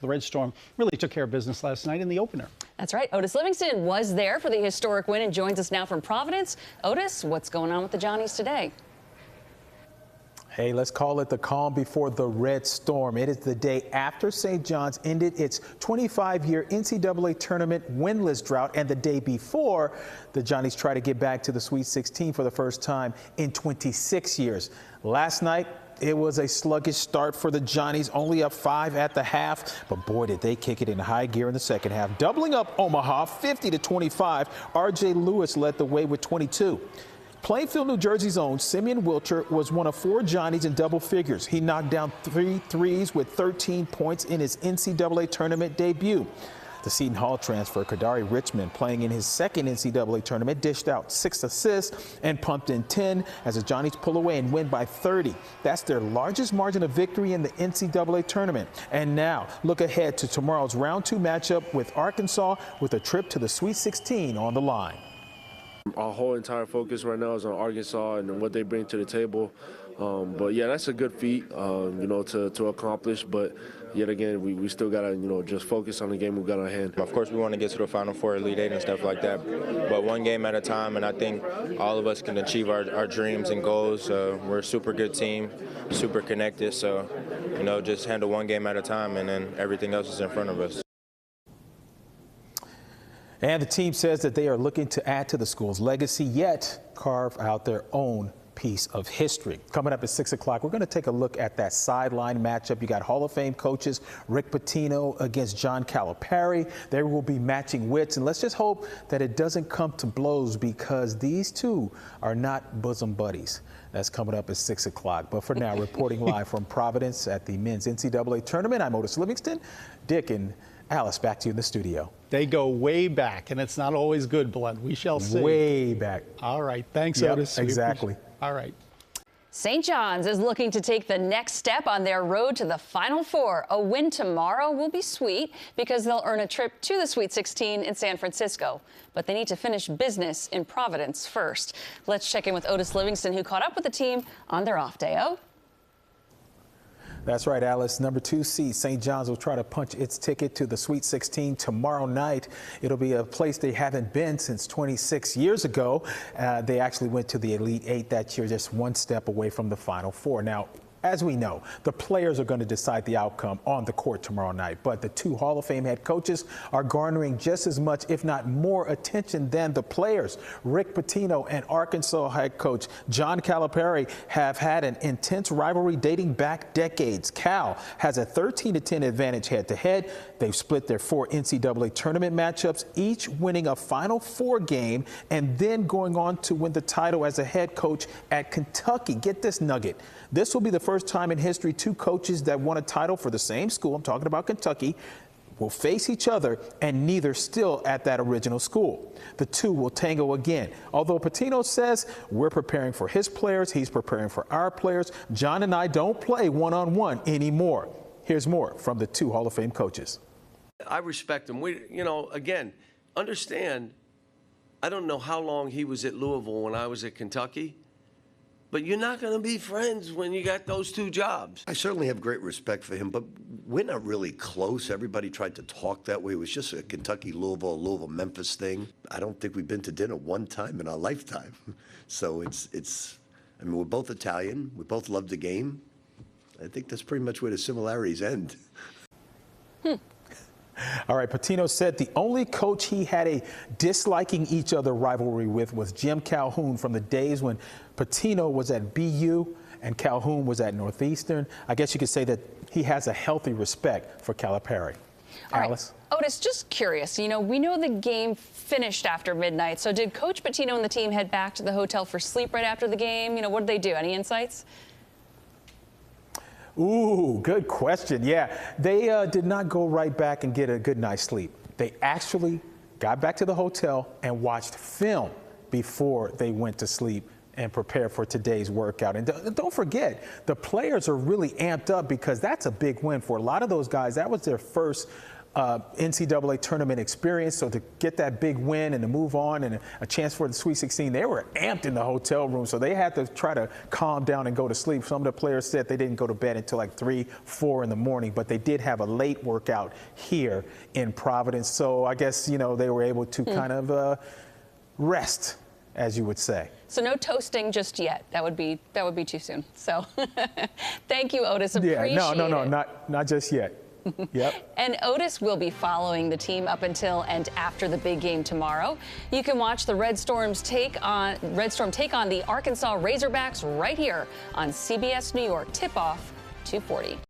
The Red Storm really took care of business last night in the opener. That's right. Otis Livingston was there for the historic win and joins us now from Providence. Otis, what's going on with the Johnnies today? Hey, let's call it the calm before the Red Storm. It is the day after St. John's ended its 25-year NCAA tournament winless drought, and the day before the Johnnies try to get back to the Sweet 16 for the first time in 26 years. Last night, it was a sluggish start for the Johnnies, only up 5 at the half, but boy, did they kick it in high gear in the second half. Doubling up Omaha 50-25, R.J. Lewis led the way with 22. Plainfield, New Jersey's own Simeon Wilcher was one of 4 Johnnies in double figures. He knocked down 3 threes with 13 points in his NCAA tournament debut. The Seton Hall transfer, Kadari Richmond, playing in his second NCAA tournament, dished out 6 assists and pumped in 10 as the Johnnies pull away and win by 30. That's their largest margin of victory in the NCAA tournament. And now, look ahead to tomorrow's round 2 matchup with Arkansas, with a trip to the Sweet 16 on the line. Our whole entire focus right now is on Arkansas and what they bring to the table. But yeah, that's a good feat, to accomplish. But yet again, we still gotta, just focus on the game we've got on hand. Of course, we want to get to the Final Four, Elite Eight, and stuff like that. But one game at a time, and I think all of us can achieve our dreams and goals. We're a super good team, super connected. So, just handle one game at a time, and then everything else is in front of us. And the team says that they are looking to add to the school's legacy, yet carve out their own piece of history. Coming up at 6 o'clock, we're going to take a look at that sideline matchup. You got Hall of Fame coaches Rick Pitino against John Calipari. They will be matching wits, and let's just hope that it doesn't come to blows, because these two are not bosom buddies. That's coming up at 6 o'clock. But for now, reporting live from Providence at the men's NCAA tournament, I'm Otis Livingston. Dick and Alice, back to you in the studio. They go way back, and it's not always good blood. We shall see. Way back. All right. Thanks, yep, Otis. Exactly. All right. St. John's is looking to take the next step on their road to the Final Four. A win tomorrow will be sweet because they'll earn a trip to the Sweet 16 in San Francisco. But they need to finish business in Providence first. Let's check in with Otis Livingston, who caught up with the team on their off day. That's right, Alice. Number 2 seed St. John's will try to punch its ticket to the Sweet 16 tomorrow night. It'll be a place they haven't been since 26 years ago. They actually went to the Elite Eight that year, just one step away from the Final Four. Now, as we know, the players are going to decide the outcome on the court tomorrow night, but the 2 Hall of Fame head coaches are garnering just as much, if not more, attention than the players. Rick Pitino and Arkansas head coach John Calipari have had an intense rivalry dating back decades. Cal has a 13-10 advantage head-to-head. They've split their 4 NCAA tournament matchups, each winning a Final Four game and then going on to win the title as a head coach at Kentucky. Get this nugget. This will be the first time in history 2 coaches that won a title for the same school, I'm talking about Kentucky, will face each other, and neither still at that original school. The 2 will tango again. Although Pitino says we're preparing for his players, he's preparing for our players, John and I don't play one-on-one anymore. Here's more from the 2 Hall of Fame coaches. I respect him. Again, understand, I don't know how long he was at Louisville when I was at Kentucky, but you're not going to be friends when you got those 2 jobs. I certainly have great respect for him, but we're not really close. Everybody tried to talk that way. It was just a Kentucky, Louisville, Memphis thing. I don't think we've been to dinner one time in our lifetime. So I mean, we're both Italian. We both love the game. I think that's pretty much where the similarities end. All right, Pitino said the only coach he had a disliking each other rivalry with was Jim Calhoun from the days when Pitino was at BU and Calhoun was at Northeastern. I guess you could say that he has a healthy respect for Calipari. Alice? Right. Otis, just curious, we know the game finished after midnight, so did Coach Pitino and the team head back to the hotel for sleep right after the game? What did they do? Any insights? Ooh, good question. Yeah, they did not go right back and get a good night's sleep. They actually got back to the hotel and watched film before they went to sleep and prepare for today's workout. And don't forget, the players are really amped up because that's a big win for a lot of those guys. That was their first NCAA tournament experience. So to get that big win and to move on and a chance for the Sweet 16, they were amped in the hotel room. So they had to try to calm down and go to sleep. Some of the players said they didn't go to bed until like 3, 4 in the morning, but they did have a late workout here in Providence. So I guess, you know, they were able to kind of rest, as you would say. So no toasting just yet. That would be too soon. So thank you, Otis. Appreciate no, not just yet. Yep. And Otis will be following the team up until and after the big game tomorrow. You can watch the Red Storm take on the Arkansas Razorbacks right here on CBS New York. Tip-off 2:40.